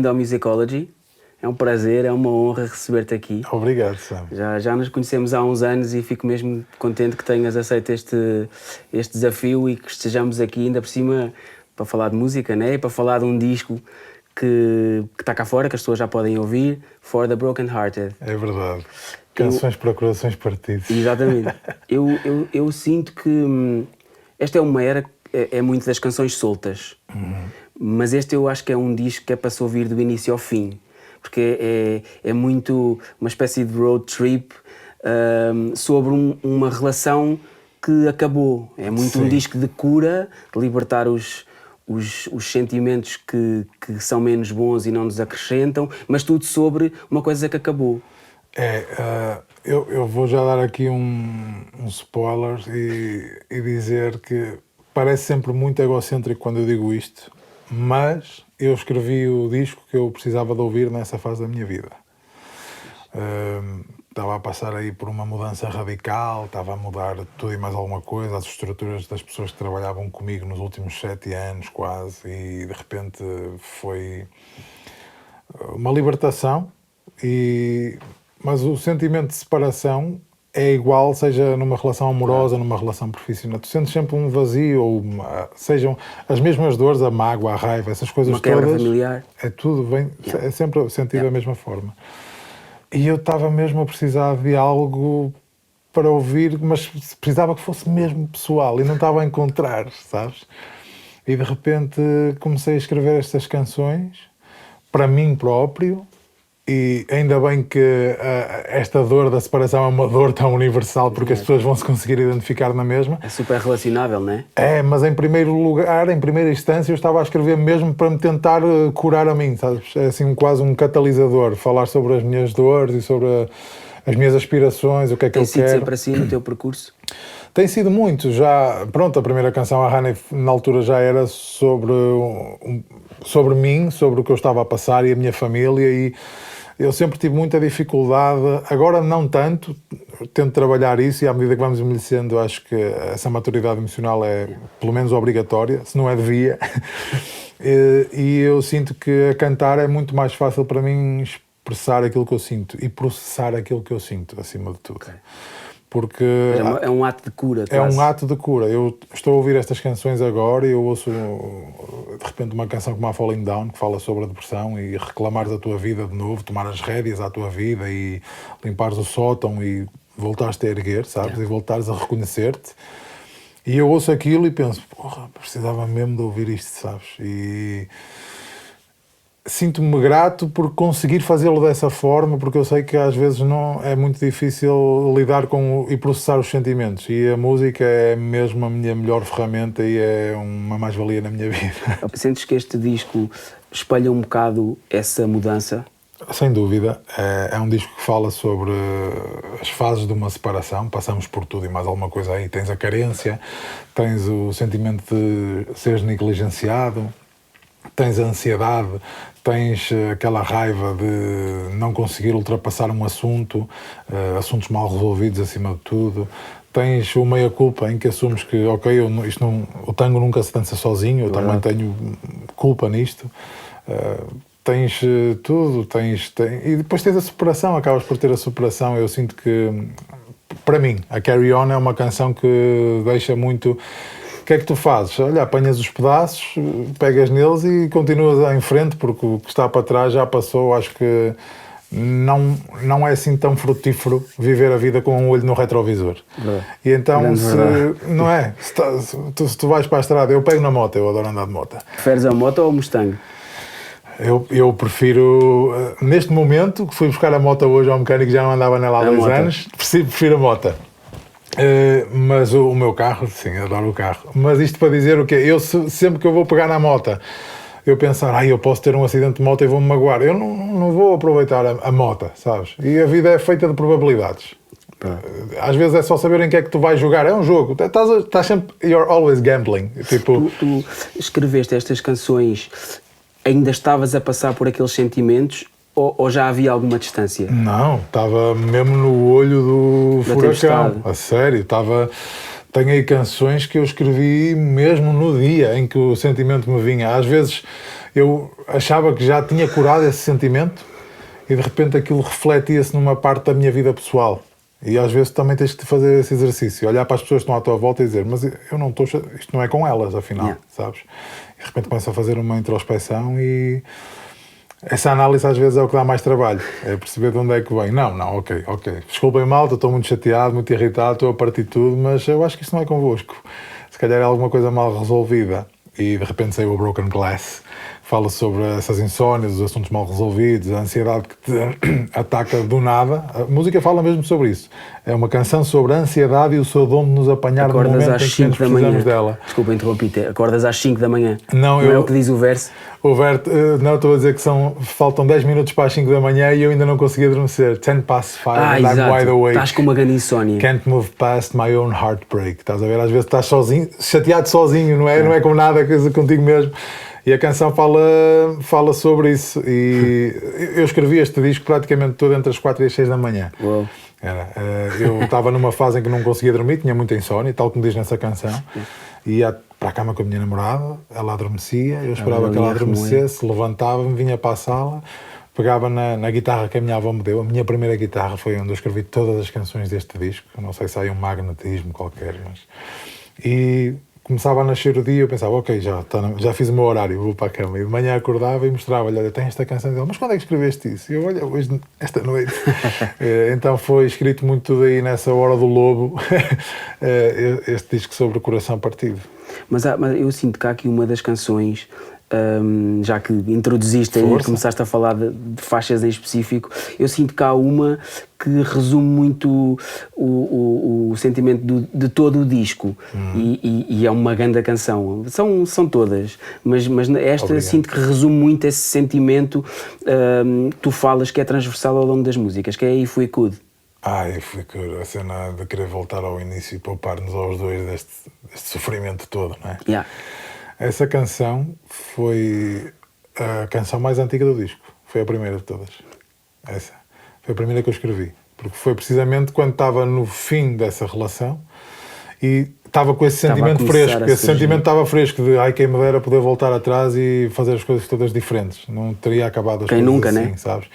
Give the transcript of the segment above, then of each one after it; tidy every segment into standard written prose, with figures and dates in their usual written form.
bem-vindo ao Musicology. É um prazer, é uma honra receber-te aqui. Obrigado, Sam. Já nos conhecemos há uns anos e fico mesmo contente que tenhas aceito este desafio e que estejamos aqui ainda por cima para falar de música, né? E para falar de um disco que está cá fora, que as pessoas já podem ouvir, For the Broken Hearted. É verdade. Canções para corações partidos. Exatamente. Eu sinto que esta é uma era, é muito das canções soltas, mas este eu acho que é um disco que é para se ouvir do início ao fim, porque é muito uma espécie de road trip sobre uma relação que acabou. É muito um disco de cura, de libertar os sentimentos que são menos bons e não nos acrescentam, mas tudo sobre uma coisa que acabou. Eu vou já dar aqui um spoiler e dizer que parece sempre muito egocêntrico quando eu digo isto, mas eu escrevi o disco que eu precisava de ouvir nessa fase da minha vida. Estava a passar aí por uma mudança radical, estava a mudar tudo e mais alguma coisa, as estruturas das pessoas que trabalhavam comigo nos últimos 7 anos quase, e de repente foi uma libertação, mas o sentimento de separação é igual, seja numa relação amorosa, numa relação profissional. Tu sentes sempre um vazio, ou sejam as mesmas dores, a mágoa, a raiva, essas coisas uma quebra todas. Familiar. É tudo, é sempre sentido da mesma forma. E eu estava mesmo a precisar de algo para ouvir, mas precisava que fosse mesmo pessoal e não estava a encontrar, sabes? E de repente comecei a escrever estas canções para mim próprio. E ainda bem que esta dor da separação é uma dor tão universal, porque as pessoas vão se conseguir identificar na mesma. É super relacionável, não é? É, mas em primeiro lugar, em primeira instância, eu estava a escrever mesmo para me tentar curar a mim, sabes? É assim quase um catalisador, falar sobre as minhas dores e sobre as minhas aspirações, o que é que eu quero. Tem sido sempre assim no teu percurso? Tem sido muito, já, pronto, a primeira canção, a Honey, na altura já era sobre mim, sobre o que eu estava a passar e a minha família, e eu sempre tive muita dificuldade, agora não tanto, tento trabalhar isso e à medida que vamos envelhecendo acho que essa maturidade emocional é pelo menos obrigatória, se não é devia, e eu sinto que a cantar é muito mais fácil para mim expressar aquilo que eu sinto e processar aquilo que eu sinto, acima de tudo. Okay. Porque é um ato de cura. É um ato de cura. Eu estou a ouvir estas canções agora e eu ouço de repente uma canção como a Falling Down, que fala sobre a depressão e reclamares a tua vida de novo, tomar as rédeas à tua vida e limpares o sótão e voltares-te a erguer, sabes? E voltares a reconhecer-te. E eu ouço aquilo e penso, porra, precisava mesmo de ouvir isto, sabes? E sinto-me grato por conseguir fazê-lo dessa forma, porque eu sei que às vezes não é muito difícil lidar com e processar os sentimentos, e a música é mesmo a minha melhor ferramenta e é uma mais-valia na minha vida. Sentes que este disco espelha um bocado essa mudança? Sem dúvida, é um disco que fala sobre as fases de uma separação, passamos por tudo e mais alguma coisa aí, tens a carência, tens o sentimento de seres negligenciado, tens a ansiedade, tens aquela raiva de não conseguir ultrapassar um assunto, assuntos mal resolvidos acima de tudo. Tens o meia-culpa em que assumes que, ok, o tango nunca se dança sozinho, eu também tenho culpa nisto. Tens tudo, e depois tens a superação, acabas por ter a superação. Eu sinto que, para mim, a Carry On é uma canção que deixa muito... O que é que tu fazes? Olha, apanhas os pedaços, pegas neles e continuas em frente, porque o que está para trás já passou. Acho que não é assim tão frutífero viver a vida com um olho no retrovisor. E então, não é? Se tu vais para a estrada, eu pego na moto, eu adoro andar de moto. Preferes a moto ou o Mustang? Eu prefiro, neste momento, que fui buscar a moto hoje ao mecânico, já não andava nela há 2 anos, prefiro a moto. Mas o meu carro, sim, adoro o carro. Mas isto para dizer o quê? Eu sempre que eu vou pegar na moto, eu pensar, eu posso ter um acidente de moto e vou-me magoar. Eu não vou aproveitar a moto, sabes? E a vida é feita de probabilidades. Às vezes é só saber em que é que tu vais jogar. É um jogo. Estás sempre... You're always gambling. Tipo... Tu escreveste estas canções, ainda estavas a passar por aqueles sentimentos ou já havia alguma distância? Não, estava mesmo no olho do furacão. A sério, tenho aí canções que eu escrevi mesmo no dia em que o sentimento me vinha. Às vezes eu achava que já tinha curado esse sentimento e de repente aquilo refletia-se numa parte da minha vida pessoal. E às vezes também tens de fazer esse exercício, olhar para as pessoas que estão à tua volta e dizer, mas eu não estou, isto não é com elas, afinal, sabes? E de repente começa a fazer uma introspecção e essa análise às vezes é o que dá mais trabalho, é perceber de onde é que vem. Não, ok, desculpem mal, estou muito chateado, muito irritado, estou a partir tudo, mas eu acho que isto não é convosco. Se calhar é alguma coisa mal resolvida. E de repente saiu o Broken Glass, fala sobre essas insónias, os assuntos mal resolvidos, a ansiedade que te ataca do nada. A música fala mesmo sobre isso. É uma canção sobre a ansiedade e o seu dom de nos apanhar no momento em que menos precisamos dela. Desculpa interromper-te, acordas às 5 da manhã. Não é o que diz o verso? Não, estou a dizer que faltam 10 minutos para as 5 da manhã e eu ainda não consegui adormecer. 10 past 5 and I'm wide awake. Estás com uma grande insónia. Can't move past my own heartbreak. Estás a ver? Às vezes estás sozinho, chateado sozinho, não é com nada, coisa contigo mesmo. E a canção fala sobre isso. E eu escrevi este disco praticamente todo entre as 4 e as 6 da manhã. Uou. Eu estava numa fase em que não conseguia dormir, tinha muita insónia, tal como diz nessa canção. Ia para a cama com a minha namorada, ela adormecia, eu esperava que ela adormecesse, levantava-me, vinha para a sala, pegava na guitarra que a minha avó me deu. A minha primeira guitarra foi onde eu escrevi todas as canções deste disco. Não sei se há um magnetismo qualquer, mas... E começava a nascer o dia, eu pensava, ok, já fiz o meu horário, vou para a cama. E de manhã acordava e mostrava-lhe, olha, tem esta canção dele, mas quando é que escreveste isso? E eu, olha, hoje, esta noite. Então foi escrito muito tudo aí nessa hora do lobo, este disco sobre o coração partido. Mas eu sinto que há aqui uma das canções, já que introduziste aí, começaste a falar de faixas em específico, eu sinto que há uma que resume muito o sentimento de todo o disco e é uma grande canção. São todas, mas esta Obrigado. Sinto que resume muito esse sentimento que tu falas que é transversal ao longo das músicas, que é If We Could. If We Could, a cena de querer voltar ao início e poupar-nos aos dois deste sofrimento todo, não é? Yeah. Essa canção foi a canção mais antiga do disco. Foi a primeira de todas. Essa. Foi a primeira que eu escrevi. Porque foi precisamente quando estava no fim dessa relação e estava com esse sentimento fresco. Esse sentimento estava fresco de quem me dera poder voltar atrás e fazer as coisas todas diferentes. Não teria acabado as quem coisas nunca, assim, né? Sabes?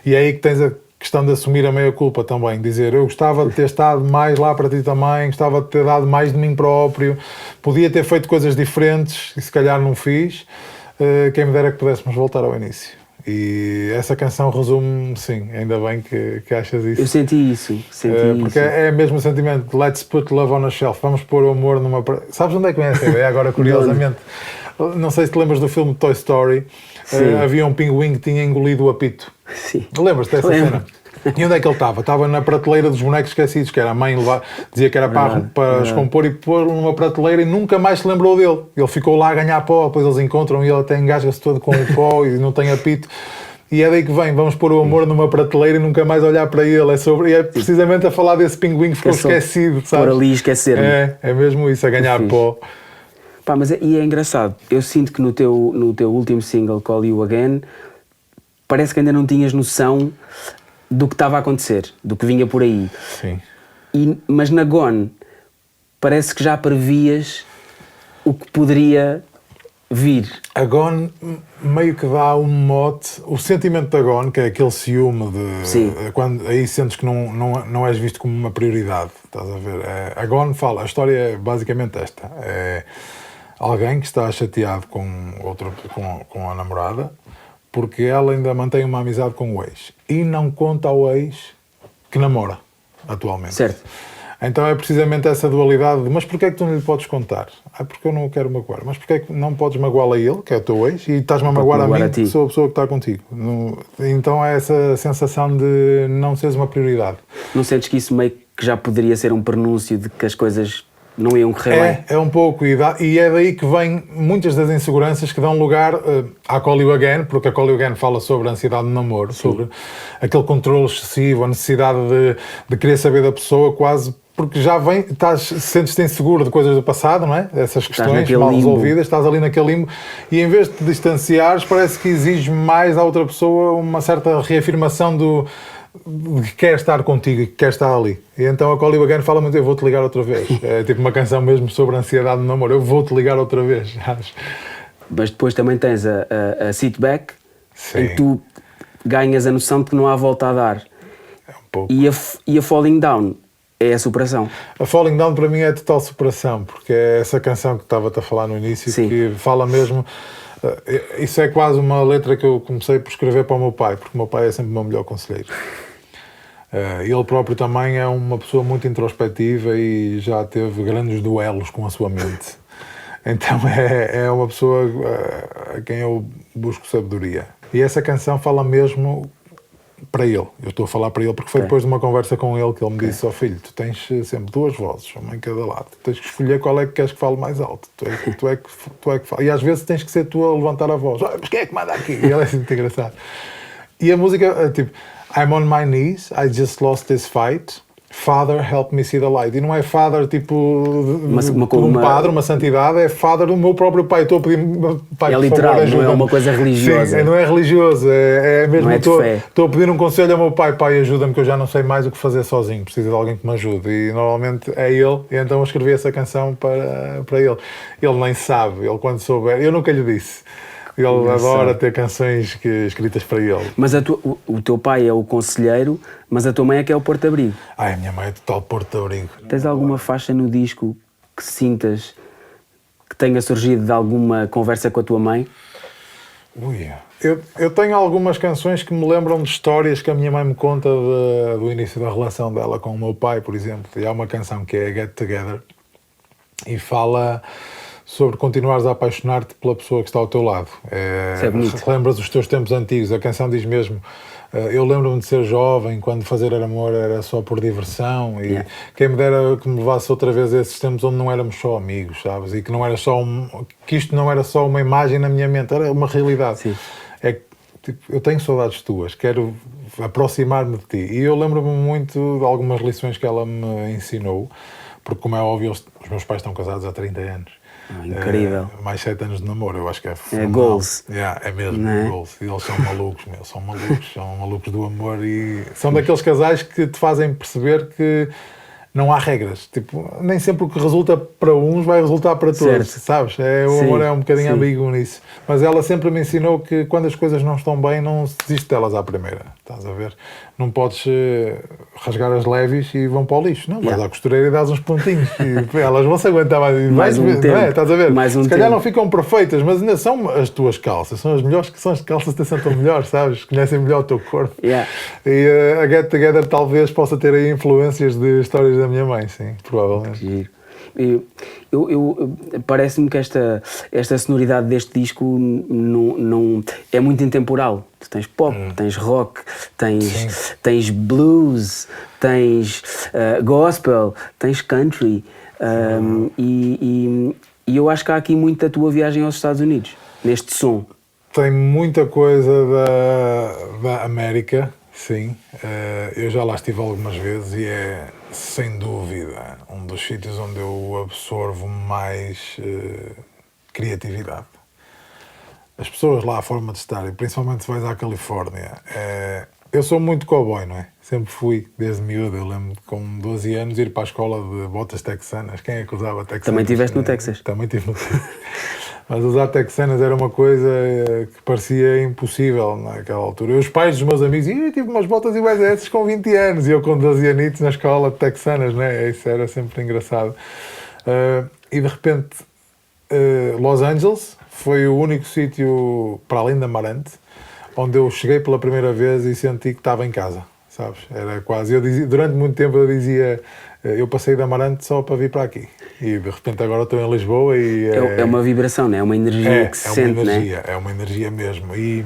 E é aí que tens a questão de assumir a meia-culpa também, dizer eu gostava de ter estado mais lá para ti também, gostava de ter dado mais de mim próprio, podia ter feito coisas diferentes e se calhar não fiz, quem me dera que pudéssemos voltar ao início. E essa canção resume, sim, ainda bem que achas isso. Eu senti isso. Porque é mesmo o sentimento de let's put love on a shelf, vamos pôr o amor numa... Sabes onde é que vem essa ideia agora, curiosamente? Não sei se te lembras do filme Toy Story, havia um pinguim que tinha engolido o apito. Sim. Lembras-te dessa cena? E onde é que ele estava? Estava na prateleira dos bonecos esquecidos, que era a mãe dizia que era para descompor e pôr numa prateleira e nunca mais se lembrou dele. Ele ficou lá a ganhar pó, depois eles encontram e ele até engasga-se todo com o pó e não tem apito. E é daí que vem, vamos pôr o amor numa prateleira e nunca mais olhar para ele. É precisamente a falar desse pinguim que ficou esquecido, sabes? Por ali esquecer-me. É mesmo isso, a ganhar pó. E é engraçado, eu sinto que no teu último single, Call You Again, parece que ainda não tinhas noção do que estava a acontecer, do que vinha por aí. Sim. Mas na Gone, parece que já previas o que poderia vir. A Gone meio que dá um mote, o sentimento da Gone, que é aquele ciúme de... Quando aí sentes que não és visto como uma prioridade, estás a ver? A Gone fala, a história é basicamente esta. É alguém que está chateado com a namorada, porque ela ainda mantém uma amizade com o ex. E não conta ao ex que namora, atualmente. Certo. Então é precisamente essa dualidade de, mas porquê é que tu não lhe podes contar? Porque eu não o quero magoar. Mas porquê é que não podes magoá-lo a ele, que é o teu ex, e estás-me a magoar a mim, que sou a pessoa que está contigo? Então é essa sensação de não seres uma prioridade. Não sentes que isso meio que já poderia ser um prenúncio de que as coisas não iam correr bem? É um pouco, e é daí que vêm muitas das inseguranças que dão lugar à Call You Again, porque a Call You Again fala sobre a ansiedade de namoro, sobre aquele controle excessivo, a necessidade de querer saber da pessoa, quase porque já vem, sentes-te inseguro de coisas do passado, não é? Essas questões mal resolvidas, estás ali naquele limbo, e em vez de te distanciares, parece que exiges mais à outra pessoa uma certa reafirmação de que quer estar contigo e que quer estar ali. E então a Call You Again fala muito, eu vou-te ligar outra vez. É tipo uma canção mesmo sobre a ansiedade do namoro, eu vou-te ligar outra vez. Mas depois também tens a Sit Back, Sim. em que tu ganhas a noção de que não há volta a dar. É um pouco. E a Falling Down é a superação. A Falling Down para mim é total superação, porque é essa canção que estava-te a falar no início, Sim. que fala mesmo... Isso é quase uma letra que eu comecei por escrever para o meu pai, porque o meu pai é sempre o meu melhor conselheiro. Ele próprio também é uma pessoa muito introspectiva e já teve grandes duelos com a sua mente. Então é uma pessoa a quem eu busco sabedoria. E essa canção fala mesmo para ele. Eu estou a falar para ele porque foi depois de uma conversa com ele que ele me disse: filho, tu tens sempre duas vozes, uma em cada lado. Tens que escolher qual é que queres que fale mais alto. Tu é que fala. E às vezes tens que ser tu a levantar a voz. Mas quem é que manda aqui? E ele é assim muito engraçado. E a música, tipo, I'm on my knees, I just lost this fight. Father, help me see the light. E não é Father tipo um padre, uma santidade, é Father do meu próprio pai. Estou a pedir, pai, é por literal, favor, não é uma coisa religiosa. Sim, não é religioso, é mesmo. Estou a pedir um conselho ao meu pai: pai, ajuda-me, que eu já não sei mais o que fazer sozinho, preciso de alguém que me ajude. E normalmente é ele, e então eu escrevi essa canção para ele. Ele nem sabe, ele quando souber, eu nunca lhe disse. Ele adora ter canções escritas para ele. Mas o teu pai é o conselheiro, mas a tua mãe é que é o porto-abrigo. A minha mãe é total porto-abrigo. Tens alguma faixa no disco que sintas que tenha surgido de alguma conversa com a tua mãe? Ui, eu tenho algumas canções que me lembram de histórias que a minha mãe me conta do início da relação dela com o meu pai, por exemplo. E há uma canção que é Get Together e fala sobre continuares a apaixonar-te pela pessoa que está ao teu lado. Lembras os teus tempos antigos. A canção diz mesmo: eu lembro-me de ser jovem, quando fazer amor era só por diversão, e quem me dera que me levasse outra vez a esses tempos onde não éramos só amigos, sabes? E que não era só que isto não era só uma imagem na minha mente, era uma realidade. Sim. Tipo, eu tenho saudades tuas, quero aproximar-me de ti. E eu lembro-me muito de algumas lições que ela me ensinou, porque, como é óbvio, os meus pais estão casados há 30 anos. Incrível. Mais 7 anos de namoro, eu acho que é goals. É mesmo, goals. E eles são malucos, são malucos do amor e são daqueles casais que te fazem perceber que não há regras. Tipo, nem sempre o que resulta para uns vai resultar para todos, sabes? O amor é um bocadinho ambíguo nisso. Mas ela sempre me ensinou que quando as coisas não estão bem, não se desiste delas à primeira. Estás a ver? Não podes rasgar as leves e vão para o lixo. Não, vais à costureira e dás uns pontinhos. E elas vão se aguentar mais um tempo. Não é? Estás a ver? Se calhar não ficam ficam perfeitas, mas ainda são as tuas calças. São as melhores, que são as calças que te sentam melhor, sabes? Conhecem melhor o teu corpo. E a Get Together talvez possa ter aí influências de histórias da minha mãe, sim, provavelmente. Parece-me que esta sonoridade deste disco não é muito intemporal. Tu tens pop, tens rock, tens blues, tens gospel, tens country, e eu acho que há aqui muito da tua viagem aos Estados Unidos, neste som. Tem muita coisa da América, sim. Eu já lá estive algumas vezes e é, sem dúvida, um dos sítios onde eu absorvo mais criatividade. As pessoas lá, a forma de estar, e principalmente se vais à Califórnia, eu sou muito cowboy, não é? Sempre fui, desde miúdo. Eu lembro de, com 12 anos, ir para a escola de botas texanas. Quem é que usava texanas? Também estiveste no Texas. Também estive no Texas. Mas usar texanas era uma coisa que parecia impossível naquela altura. E os pais dos meus amigos diziam: eu tive umas botas iguais a essas com 20 anos. E eu com 12 anitos na escola de texanas, né? Isso era sempre engraçado. E de repente, Los Angeles foi o único sítio, para além da Amarante, onde eu cheguei pela primeira vez e senti que estava em casa, sabes? Era quase... durante muito tempo eu dizia... Eu passei da Amarante só para vir para aqui. E de repente agora estou em Lisboa e... É uma vibração, não é? É uma energia que se sente, não é? É uma energia mesmo. E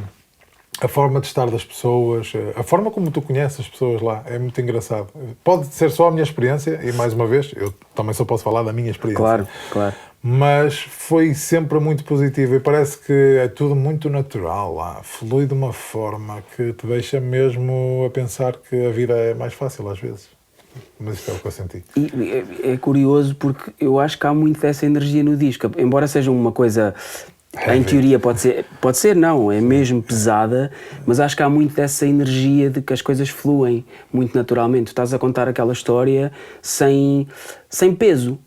a forma de estar das pessoas, a forma como tu conheces as pessoas lá, é muito engraçado. Pode ser só a minha experiência, e mais uma vez, eu também só posso falar da minha experiência. Claro, claro. Mas foi sempre muito positivo e parece que é tudo muito natural lá, flui de uma forma que te deixa mesmo a pensar que a vida é mais fácil às vezes. Mas isto é o que eu senti. E é curioso porque eu acho que há muito dessa energia no disco, embora seja uma coisa, em teoria pode ser não, é mesmo pesada, mas acho que há muito dessa energia de que as coisas fluem muito naturalmente. Tu estás a contar aquela história sem peso.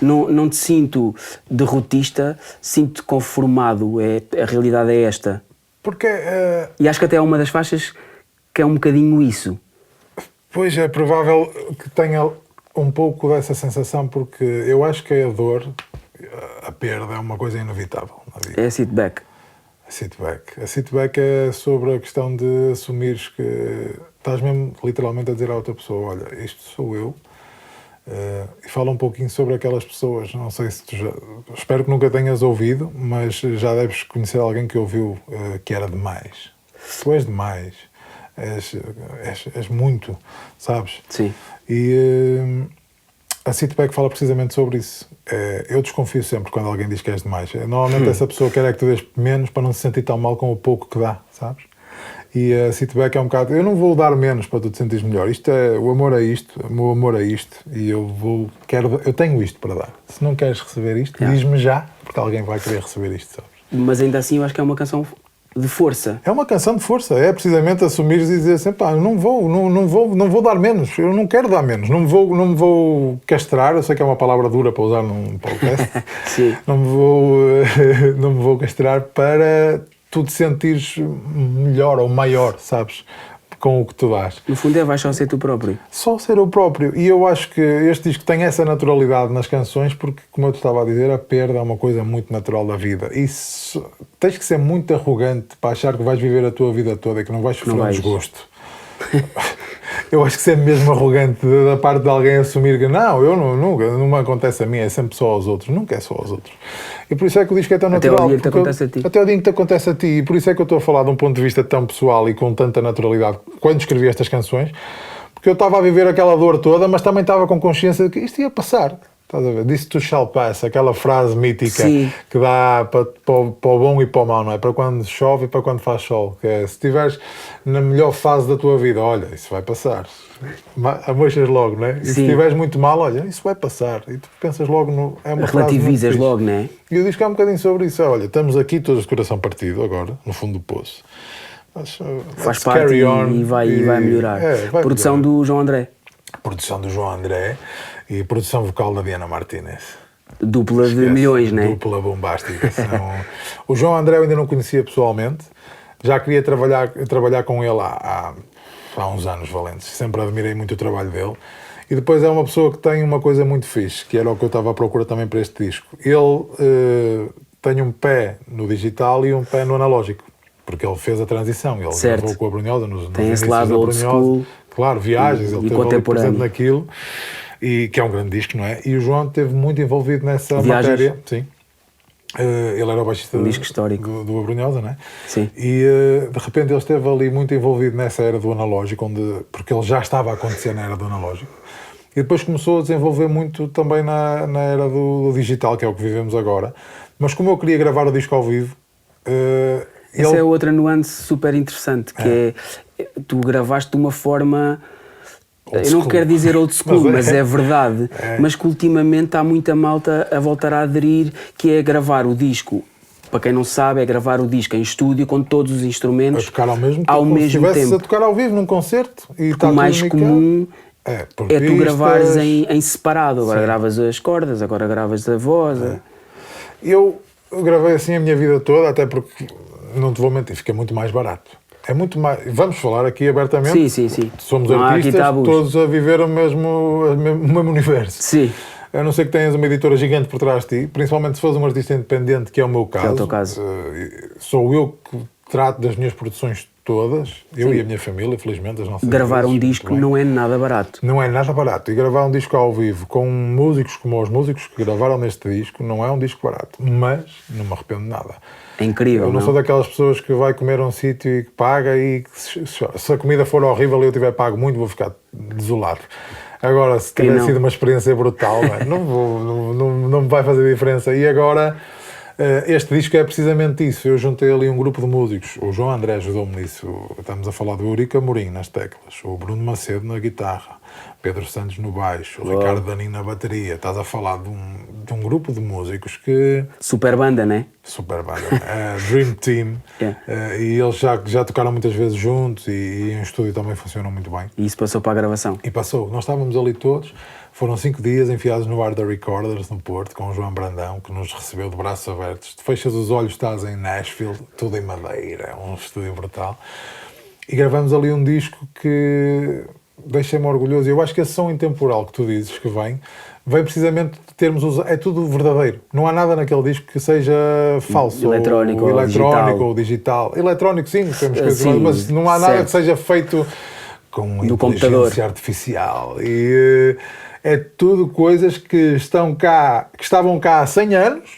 não te sinto derrotista, sinto-te conformado, a realidade é esta. Porque... E acho que até é uma das faixas que é um bocadinho isso. Pois, é provável que tenha um pouco dessa sensação, porque eu acho que a dor, a perda, é uma coisa inevitável na vida. É sit-back. A sit-back é sobre a questão de assumires que estás mesmo literalmente a dizer à outra pessoa, olha, isto sou eu, e fala um pouquinho sobre aquelas pessoas. Não sei se tu já... Espero que nunca tenhas ouvido, mas já deves conhecer alguém que ouviu que era demais. Tu és demais. És muito, sabes? Sim. E a sit-back fala precisamente sobre isso. Eu desconfio sempre quando alguém diz que és demais. Normalmente essa pessoa quer que tu dês menos para não se sentir tão mal com o pouco que dá, sabes? E a sit-back é um bocado, eu não vou dar menos para tu te sentires melhor. Isto é, o amor é isto, o meu amor é isto, e eu tenho isto para dar. Se não queres receber isto, diz-me já, porque alguém vai querer receber isto, sabes? Mas ainda assim eu acho que é uma canção de força. É uma canção de força, é precisamente assumires e dizer assim, pá, não vou dar menos, eu não quero dar menos, não me vou castrar, eu sei que é uma palavra dura para usar num podcast, Sim. não me vou castrar para tu te sentires melhor ou maior, sabes, com o que tu dás. No fundo vais só ser tu próprio. Só ser o próprio. E eu acho que este disco tem essa naturalidade nas canções porque, como eu te estava a dizer, a perda é uma coisa muito natural da vida. E tens que ser muito arrogante para achar que vais viver a tua vida toda e que não vais sofrer um desgosto. Eu acho que ser mesmo arrogante da parte de alguém assumir que não me acontece a mim, é sempre só aos outros. Nunca é só aos outros. E por isso é que o disco é tão natural. Até o dia que te acontece a ti. Até o dia que te acontece a ti. E por isso é que eu estou a falar de um ponto de vista tão pessoal e com tanta naturalidade quando escrevi estas canções, porque eu estava a viver aquela dor toda, mas também estava com consciência de que isto ia passar. Estás a ver? This too shall pass, aquela frase mítica. Sim. Que dá para o bom e para o mau, não é? Para quando chove e para quando faz sol. Que é, se estiveres na melhor fase da tua vida, olha, isso vai passar. Amochas logo, não é? E se estiveres muito mal, olha, isso vai passar. E tu pensas logo é uma relativizas logo, não é? E eu digo que é um bocadinho sobre isso. Olha, estamos aqui todos de coração partido agora, no fundo do poço. Mas, faz parte e vai melhorar. Produção melhorar. do João André. Produção do João André e produção vocal da Diana Martínez. Dupla de milhões, não é? Dupla bombástica. O João André eu ainda não conhecia pessoalmente, já queria trabalhar com ele há uns anos valentes, sempre admirei muito o trabalho dele. E depois é uma pessoa que tem uma coisa muito fixe, que era o que eu estava à procura também para este disco. Ele tem um pé no digital e um pé no analógico, porque ele fez a transição, ele gravou com a Brunhosa nos tem esse lado old school. Claro, viagens, ele esteve presente naquilo, e que é um grande disco, não é? E o João esteve muito envolvido nessa matéria. Sim. Ele era o baixista do Abrunhosa, não é? Sim. E de repente ele esteve ali muito envolvido nessa era do analógico, porque ele já estava a acontecer na era do analógico. E depois começou a desenvolver muito também na era do digital, que é o que vivemos agora. Mas como eu queria gravar o disco ao vivo... Essa é outra nuance super interessante, que é tu gravaste de uma forma... Eu não quero dizer old school, mas é verdade. Mas que ultimamente há muita malta a voltar a aderir, que é gravar o disco. Para quem não sabe, é gravar o disco em estúdio com todos os instrumentos a tocar ao mesmo tempo. A tocar ao vivo num concerto. E o mais comum é tu gravares em separado. Agora gravas as cordas, agora gravas a voz. Eu gravei assim a minha vida toda, até porque, não te vou mentir, fica muito mais barato. É muito mais... Vamos falar aqui abertamente. Sim. Somos artistas, todos a viver o mesmo universo. Sim. A não ser que tenhas uma editora gigante por trás de ti, principalmente se fores um artista independente, que é o meu caso. Que é o teu caso. Sou eu que trato das minhas produções todas, eu e a minha família, felizmente, as nossas gravar um disco não é nada barato. Não é nada barato. E gravar um disco ao vivo com músicos como os músicos que gravaram neste disco não é um disco barato. Mas não me arrependo de nada. É incrível, eu não sou daquelas pessoas que vai comer a um sítio e que paga e que se a comida for horrível e eu tiver pago muito, vou ficar desolado. Agora, se tiver sido uma experiência brutal, não me vai fazer diferença. E agora, este disco é precisamente isso. Eu juntei ali um grupo de músicos. O João André ajudou-me nisso. Estamos a falar do Eurico Amorim nas teclas, o Bruno Macedo na guitarra, Pedro Santos no baixo, o Ricardo Danin na bateria. Estás a falar de um grupo de músicos que... Super banda, né? Super banda. Dream Team. Yeah. E eles já tocaram muitas vezes juntos e em estúdio também funcionam muito bem. E isso passou para a gravação? E passou. Nós estávamos ali todos. Foram 5 dias enfiados no bar da Recorders, no Porto, com o João Brandão, que nos recebeu de braços abertos. Tu fechas os olhos, estás em Nashville, tudo em madeira, é um estúdio brutal. E gravamos ali um disco que deixa-me orgulhoso. Eu acho que esse som intemporal que tu dizes que vem precisamente de termos usado. É tudo verdadeiro. Não há nada naquele disco que seja falso. Eletrónico ou digital. Eletrónico, sim, temos sim, mas não há nada certo. que seja feito com do inteligência computador artificial. E é tudo coisas que estavam cá há 100 anos,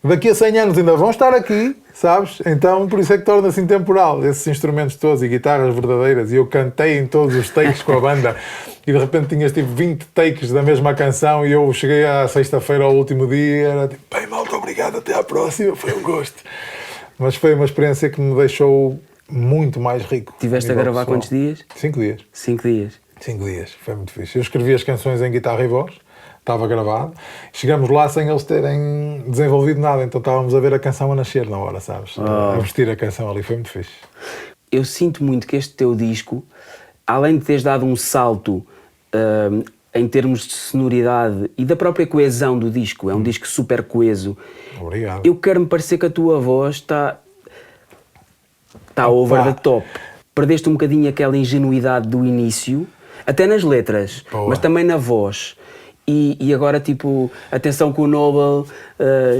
daqui a 100 anos ainda vão estar aqui, sabes? Então por isso é que torna-se intemporal, esses instrumentos todos e guitarras verdadeiras. E eu cantei em todos os takes com a banda e de repente tinhas tipo 20 takes da mesma canção e eu cheguei à sexta-feira, ao último dia, era tipo, bem, malta, obrigado, até à próxima, foi um gosto. Mas foi uma experiência que me deixou muito mais rico. Tiveste a gravar quantos dias? 5 dias. 5 dias. 5 dias, foi muito fixe. Eu escrevi as canções em guitarra e voz, estava gravado. Chegamos lá sem eles terem desenvolvido nada, então estávamos a ver a canção a nascer na hora, sabes? A vestir a canção ali, foi muito fixe. Eu sinto muito que este teu disco, além de teres dado um salto em termos de sonoridade e da própria coesão do disco, é um disco super coeso. Obrigado. Eu quero-me parecer que a tua voz está over the top. Perdeste um bocadinho aquela ingenuidade do início, até nas letras, mas também na voz. E agora, tipo, atenção que o Nobel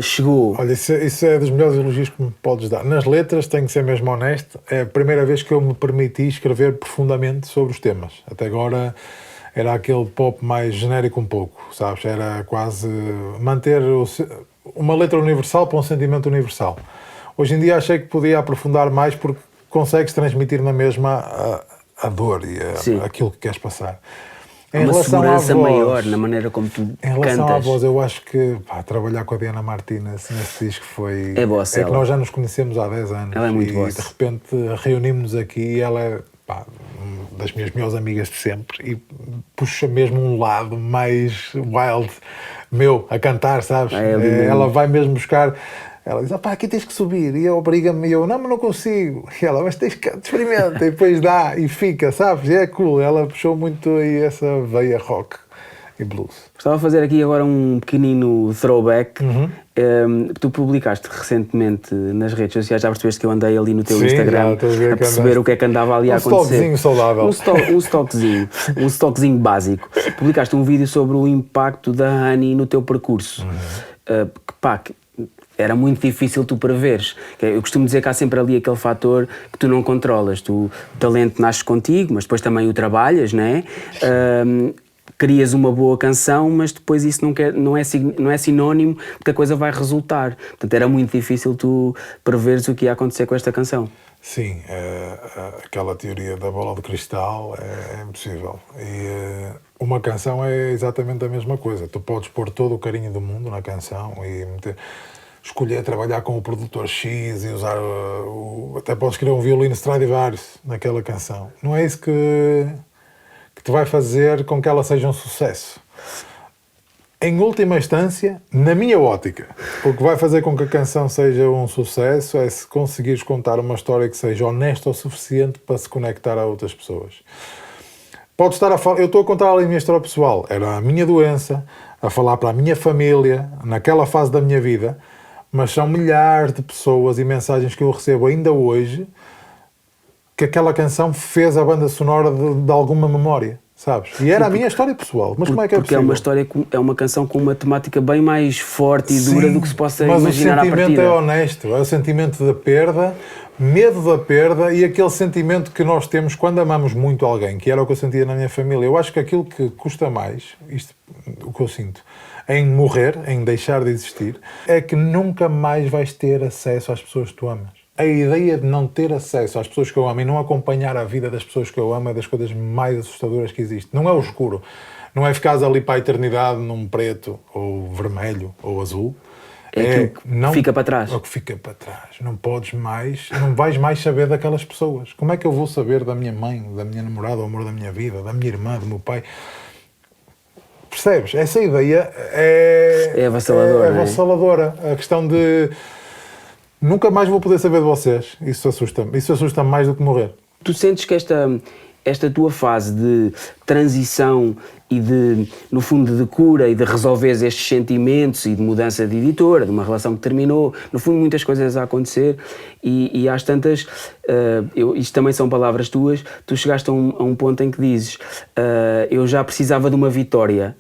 chegou. Olha, isso é dos melhores elogios que me podes dar. Nas letras, tenho que ser mesmo honesto, é a primeira vez que eu me permiti escrever profundamente sobre os temas. Até agora era aquele pop mais genérico um pouco, sabes? Era quase manter uma letra universal para um sentimento universal. Hoje em dia achei que podia aprofundar mais porque consegues transmitir na mesma a dor e aquilo que queres passar. Há uma segurança maior na maneira como tu cantas. Em relação à voz, eu acho que trabalhar com a Diana Martínez nesse disco foi... É bossa. É que nós já nos conhecemos há 10 anos. Ela é muito bossa. E de repente reunimos-nos aqui e ela é das minhas melhores amigas de sempre e puxa mesmo um lado mais wild meu a cantar, sabes? Ela vai mesmo buscar... Ela diz, aqui tens que subir, e obriga-me, e eu, não, mas não consigo. E ela, mas tens que experimenta, e depois dá, e fica, sabes? É cool, ela puxou muito aí essa veia rock e blues. Gostava de fazer aqui agora um pequenino throwback, que tu publicaste recentemente nas redes sociais, já percebeste que eu andei ali no teu Instagram a perceber o que é que andava ali a acontecer. Um stockzinho saudável. Um stockzinho básico. Publicaste um vídeo sobre o impacto da Honey no teu percurso. Era muito difícil tu preveres. Eu costumo dizer que há sempre ali aquele fator que tu não controlas. O talento nasce contigo, mas depois também o trabalhas, não é? Crias uma boa canção, mas depois isso não é sinónimo de que a coisa vai resultar. Portanto, era muito difícil tu preveres o que ia acontecer com esta canção. Sim, aquela teoria da bola de cristal é impossível. E uma canção é exatamente a mesma coisa. Tu podes pôr todo o carinho do mundo na canção e escolher trabalhar com o produtor X e usar até podes querer um violino Stradivarius naquela canção. Não é isso que te vai fazer com que ela seja um sucesso. Em última instância, na minha ótica, o que vai fazer com que a canção seja um sucesso é se conseguires contar uma história que seja honesta o suficiente para se conectar a outras pessoas. Pode estar a falar, eu estou a contar ali a minha história pessoal, era a minha doença, a falar para a minha família, naquela fase da minha vida, mas são milhares de pessoas e mensagens que eu recebo ainda hoje que aquela canção fez a banda sonora de alguma memória, sabes? E era a minha história pessoal, mas como é que é possível? Porque é uma canção com uma temática bem mais forte e dura do que se possa imaginar à partida. Mas o sentimento é honesto, é o sentimento da perda, medo da perda e aquele sentimento que nós temos quando amamos muito alguém, que era o que eu sentia na minha família. Eu acho que aquilo que custa mais, o que eu sinto, em morrer, em deixar de existir, é que nunca mais vais ter acesso às pessoas que tu amas. A ideia de não ter acesso às pessoas que eu amo e não acompanhar a vida das pessoas que eu amo é das coisas mais assustadoras que existe. Não é o escuro. Não é ficares ali para a eternidade num preto, ou vermelho, ou azul. É aquilo que fica para trás. É o que fica para trás. Não vais mais saber daquelas pessoas. Como é que eu vou saber da minha mãe, da minha namorada, o amor da minha vida, da minha irmã, do meu pai? Percebes? Essa ideia é avassaladora. É avassaladora. A questão de nunca mais vou poder saber de vocês. Isso assusta-me. Isso assusta-me mais do que morrer. Tu sentes que esta tua fase de transição e de, no fundo, de cura e de resolveres estes sentimentos e de mudança de editora, de uma relação que terminou, no fundo muitas coisas a acontecer e às tantas, isto também são palavras tuas, tu chegaste a um ponto em que dizes eu já precisava de uma vitória.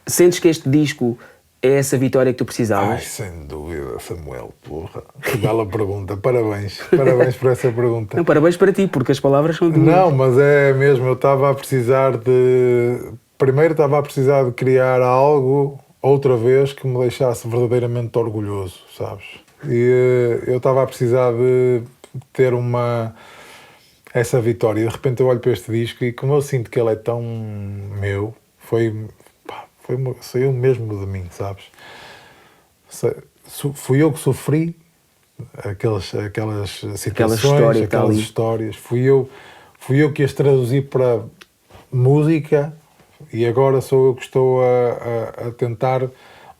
Sentes que este disco é essa vitória que tu precisavas? Ai, sem dúvida, Samuel, porra. Que bela pergunta, parabéns. Parabéns por essa pergunta. Não, parabéns para ti, porque as palavras são tuas. Não, mas é mesmo, eu estava a precisar de... Primeiro estava a precisar de criar algo, outra vez, que me deixasse verdadeiramente orgulhoso, sabes? E eu estava a precisar de ter essa vitória. De repente eu olho para este disco e como eu sinto que ele é tão meu, saiu mesmo de mim, sabes? Fui eu que sofri aquelas situações, aquelas histórias. Fui eu que as traduzi para música e agora sou eu que estou a tentar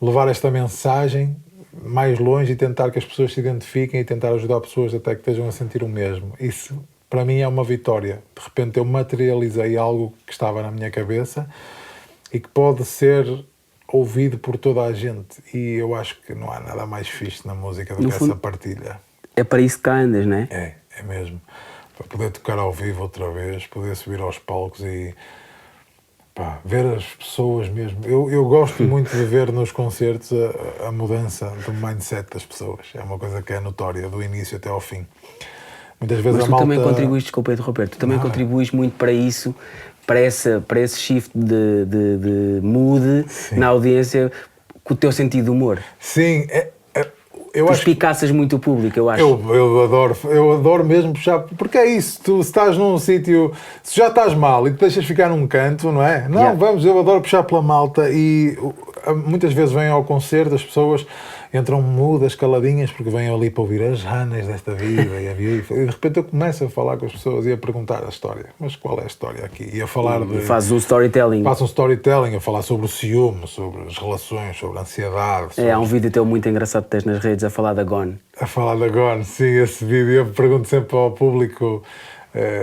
levar esta mensagem mais longe e tentar que as pessoas se identifiquem e tentar ajudar pessoas até que estejam a sentir o mesmo. Isso, para mim, é uma vitória. De repente eu materializei algo que estava na minha cabeça e que pode ser ouvido por toda a gente. E eu acho que não há nada mais fixe na música do que essa partilha. É para isso que cá andas, não é? É mesmo. Para poder tocar ao vivo outra vez, poder subir aos palcos e ver as pessoas mesmo. Eu gosto muito de ver nos concertos a mudança do mindset das pessoas. É uma coisa que é notória, do início até ao fim. Muitas vezes mas tu também contribuis, desculpa interromper, tu também contribuis muito para isso, para esse shift de mood, sim, na audiência, com o teu sentido de humor. Sim, eu tu acho... espicaças muito o público, eu acho. Eu adoro mesmo puxar, porque é isso, tu estás num sítio, se já estás mal e te deixas ficar num canto, não é? Não, eu adoro puxar pela malta e muitas vezes vêm ao concerto, as pessoas entram mudas, caladinhas, porque vêm ali para ouvir as ranas desta vida e de repente eu começo a falar com as pessoas e a perguntar a história. Mas qual é a história aqui? E a falar de... Fazes um storytelling. Faço um storytelling, a falar sobre o ciúme, sobre as relações, sobre a ansiedade. Sobre... há um vídeo teu muito engraçado que tens nas redes a falar da Gone. A falar da Gone, sim, esse vídeo. Eu pergunto sempre ao público...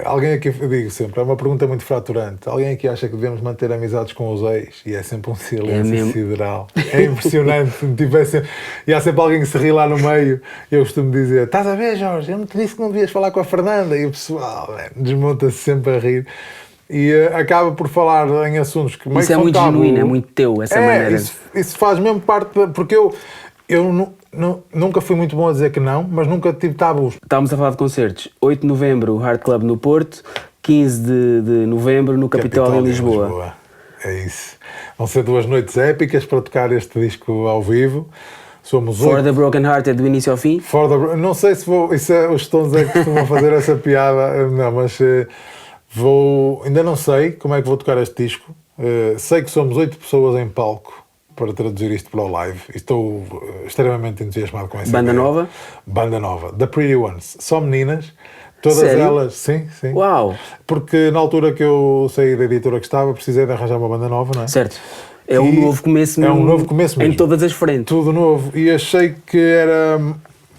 alguém aqui, eu digo sempre, é uma pergunta muito fraturante. Alguém aqui acha que devemos manter amizades com os ex? E é sempre um silêncio sideral. É impressionante. E há sempre alguém que se ri lá no meio. Eu costumo dizer: estás a ver, Jorge? Eu não te disse que não devias falar com a Fernanda. E o pessoal desmonta-se sempre a rir. E acaba por falar em assuntos que meio isso é muito genuíno, é muito teu, essa maneira. Isso faz mesmo parte porque eu nunca fui muito bom a dizer que não, mas nunca tive tabus. Estávamos a falar de concertos. 8 de novembro, Hard Club no Porto. 15 de novembro, no Capitólio em Lisboa. É isso. Vão ser 2 noites épicas para tocar este disco ao vivo. Somos For the Broken Hearted, do início ao fim? Não sei se vou... os Stones é que costumam fazer essa piada. Não, mas ainda não sei como é que vou tocar este disco. Sei que somos 8 pessoas em palco para traduzir isto para o live. Estou extremamente entusiasmado com essa Banda ideia. nova? Banda nova. The Pretty Ones. Só meninas. Todas Sério? elas, sim. Uau! Porque na altura que eu saí da editora que estava, precisei de arranjar uma banda nova, não é? Certo. É um novo começo. É um novo começo mesmo. Em todas as frentes. Tudo novo. E achei que era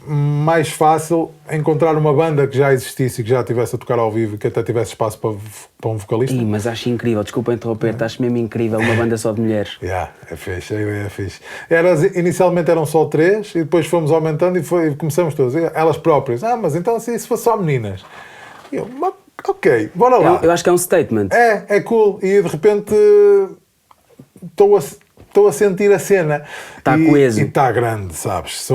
mais fácil encontrar uma banda que já existisse e que já estivesse a tocar ao vivo e que até tivesse espaço para um vocalista. Mas acho incrível, desculpa interromper, acho mesmo incrível uma banda só de mulheres. É fixe, a ideia é fixe. Inicialmente eram só 3 e depois fomos aumentando e começamos todas, elas próprias. Mas então se isso fosse só meninas. E eu, ok, bora lá. Eu acho que é um statement. É cool. E de repente estou a sentir a cena. Está coeso. E está grande, sabes?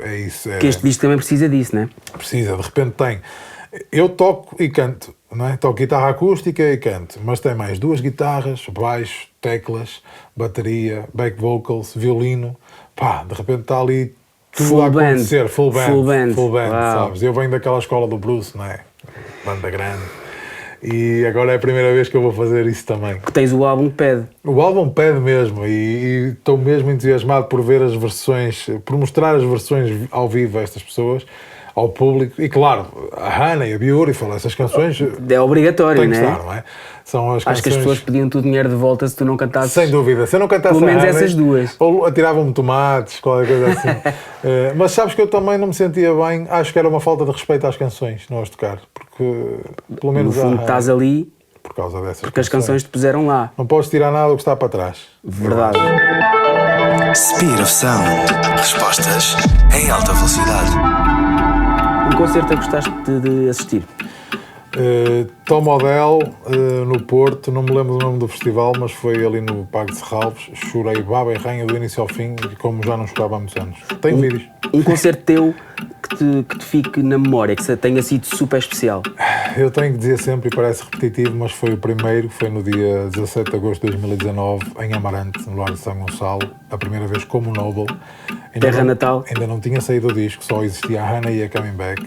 É isso. Que este disco também precisa disso, não é? Precisa, de repente tem. Eu toco e canto, não é? Toco guitarra acústica e canto, mas tem mais 2 guitarras, baixo, teclas, bateria, back vocals, violino. De repente está ali tudo a acontecer. Full band, wow, sabes? Eu venho daquela escola do Bruce, não é? Banda grande. E agora é a primeira vez que eu vou fazer isso também. Que tens o álbum que pede. O álbum pede mesmo e estou mesmo entusiasmado por ver as versões, por mostrar as versões ao vivo a estas pessoas, ao público. E claro, a Hannah e a Beautiful, essas canções... É obrigatório, tem que né? estar, não é? São as Acho canções... que as pessoas pediam-te o dinheiro de volta se tu não cantasses. Sem dúvida, se eu não cantasse pelo menos a Hannah, essas duas. ou atiravam-me tomates, qualquer coisa assim. Mas sabes que eu também não me sentia bem, acho que era uma falta de respeito às canções, não as tocar, porque pelo menos No fundo a estás Hannah, ali por causa dessas porque as canções te puseram lá. não podes tirar nada do que está para trás. Verdade. Speed of Sound. Respostas em alta velocidade. Um concerto a gostaste de assistir? Tom Odell, no Porto, não me lembro do nome do festival, mas foi ali no Parque de Serralves. Chorei baba e ranha do início ao fim, como já não chorava há muitos anos. Tenho vídeos. Um concerto teu que te fique na memória, que tenha sido super especial. Eu tenho que dizer sempre, e parece repetitivo, mas foi o primeiro, foi no dia 17 de agosto de 2019, em Amarante, no Lar de São Gonçalo, a primeira vez como Noble. Terra natal. Ainda não tinha saído o disco, só existia a Hannah e a Coming Back.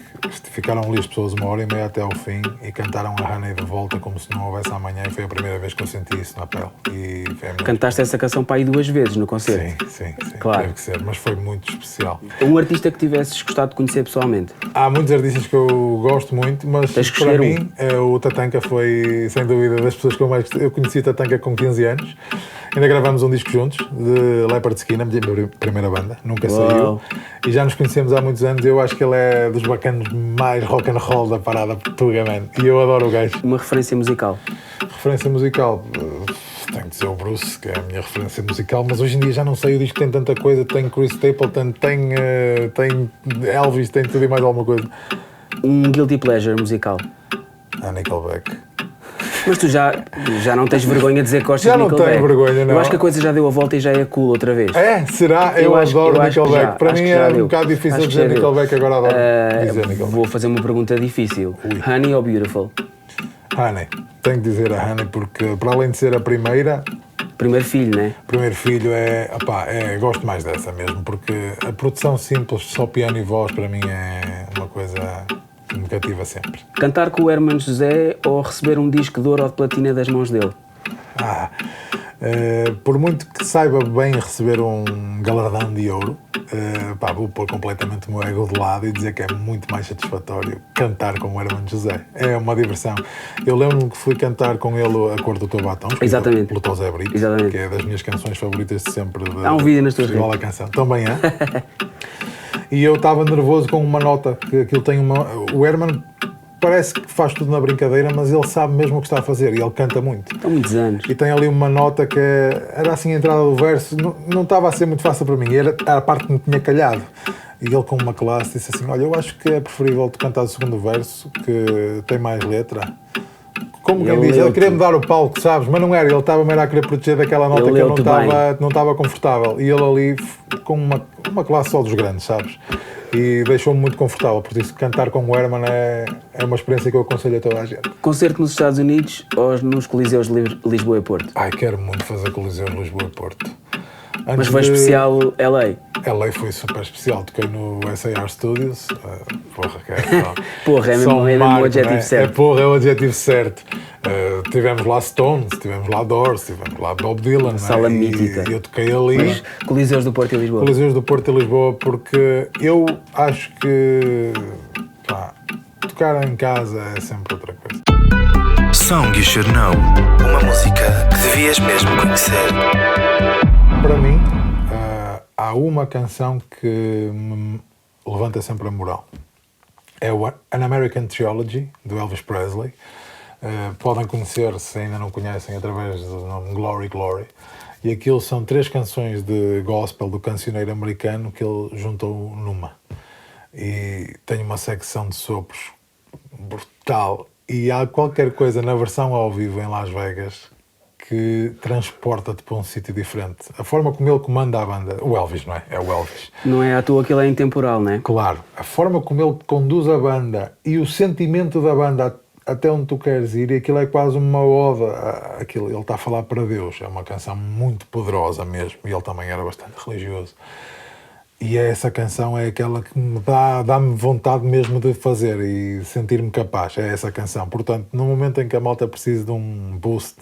Ficaram ali as pessoas 1h30 até ao fim e cantaram a Hannah de volta como se não houvesse amanhã, e foi a primeira vez que eu senti isso na pele. E foi muito... Cantaste essa canção para aí 2 vezes no concerto? Sim, Claro. Deve ser, mas foi muito especial. Um artista que tivesses gostado de conhecer pessoalmente? Há muitos artistas que eu gosto muito, mas Tens que para escolher mim o Tatanka foi, sem dúvida, das pessoas que eu mais gostei. Eu conheci Tatanka com 15 anos. Ainda gravamos um disco juntos, de Leopard Skin, a minha primeira banda, nunca saiu. E já nos conhecemos há muitos anos. Eu acho que ele é dos bacanos mais rock and roll da parada portuguesa. E eu adoro o gajo. Uma referência musical? Referência musical, tenho que dizer o Bruce, que é a minha referência musical, mas hoje em dia já não sei, o disco tem tanta coisa. Tem Chris Stapleton, tem Elvis, tem tudo e mais alguma coisa. Um guilty pleasure musical? A Nickelback. Mas tu já não tens vergonha de dizer que gostas Já de não Nickelback? tenho vergonha, não. Eu acho que a coisa já deu a volta e já é cool outra vez. É? Será? Eu adoro Nickelback. Para mim é um bocado difícil dizer Nickelback, agora adoro dizer Nickelback. Vou fazer uma pergunta difícil. Honey ou Beautiful? Honey. Tenho que dizer a Honey porque, para além de ser a primeira... Primeiro filho, né? Primeiro filho gosto mais dessa mesmo, porque a produção simples, só piano e voz, para mim é uma coisa... me cativa sempre. Cantar com o Hermano José ou receber um disco de ouro ou de platina das mãos dele? Por muito que saiba bem receber um galardão de ouro, vou pôr completamente o meu ego de lado e dizer que é muito mais satisfatório cantar com o Hermano José. É uma diversão. Eu lembro-me que fui cantar com ele A Cor do Teu Batom, Exatamente. pelo Tosé Brito, Exatamente. que é das minhas canções favoritas de sempre. Há um vídeo nas tuas redes. Igual a canção. Também é. E eu estava nervoso com uma nota, que aquilo tem uma... O Herman parece que faz tudo na brincadeira, mas ele sabe mesmo o que está a fazer e ele canta muito. Há muitos anos. E tem ali uma nota que era assim a entrada do verso, não estava a ser muito fácil para mim, era a parte que me tinha calhado. E ele com uma classe disse assim, olha, eu acho que é preferível tu cantar o segundo verso, que tem mais letra. Como quem diz, ele queria me dar o palco, sabes? Mas não era, ele estava-me a querer proteger daquela nota que eu não estava confortável. E ele ali, com uma classe só dos grandes, sabes? E deixou-me muito confortável, por isso cantar com o Herman é uma experiência que eu aconselho a toda a gente. Concerto nos Estados Unidos ou nos Coliseus de Lisboa e Porto? Quero muito fazer Coliseu de Lisboa e Porto. Mas foi especial LA? LA foi super especial, toquei no SAR Studios. Porra, é mesmo o adjetivo certo. É o adjetivo certo. Tivemos lá Stones, tivemos lá Doors, tivemos lá Bob Dylan. Sala mítica. E eu toquei ali. Mas Coliseus do Porto e Lisboa? Coliseus do Porto e Lisboa, porque eu acho que tocar em casa é sempre outra coisa. Song You Should Know. Uma música que devias mesmo conhecer. Para mim, há uma canção que me levanta sempre a moral. É o An American Trilogy, do Elvis Presley. Podem conhecer, se ainda não conhecem, através do nome Glory, Glory. E aquilo são 3 canções de gospel do cancioneiro americano que ele juntou numa. E tem uma secção de sopros brutal. E há qualquer coisa na versão ao vivo em Las Vegas que transporta-te para um sítio diferente. A forma como ele comanda a banda, o Elvis, não é? É o Elvis. Não é à toa que ele é intemporal, não é? Claro. A forma como ele conduz a banda e o sentimento da banda até onde tu queres ir, e aquilo é quase uma oda. Ele está a falar para Deus. É uma canção muito poderosa mesmo. E ele também era bastante religioso. E essa canção é aquela que me dá-me vontade mesmo de fazer e sentir-me capaz. É essa canção. Portanto, no momento em que a malta precisa de um boost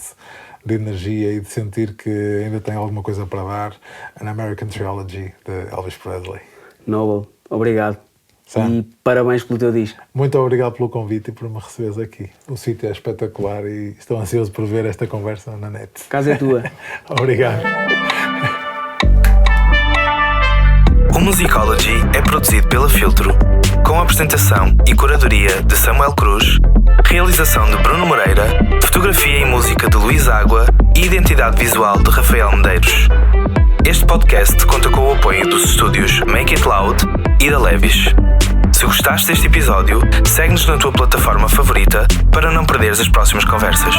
de energia e de sentir que ainda tem alguma coisa para dar, An American Trilogy, de Elvis Presley. Noble, obrigado. Sam, E parabéns pelo teu disco. muito obrigado pelo convite e por me receberes aqui. O sítio é espetacular e estou ansioso por ver esta conversa na net. A casa é tua. Obrigado. O Musicology é produzido pela Filtro, com apresentação e curadoria de Samuel Cruz, realização de Bruno Moreira, fotografia e música de Luís Água e identidade visual de Rafael Medeiros. Este podcast conta com o apoio dos estúdios Make It Loud e da Levis. Se gostaste deste episódio, segue-nos na tua plataforma favorita para não perderes as próximas conversas.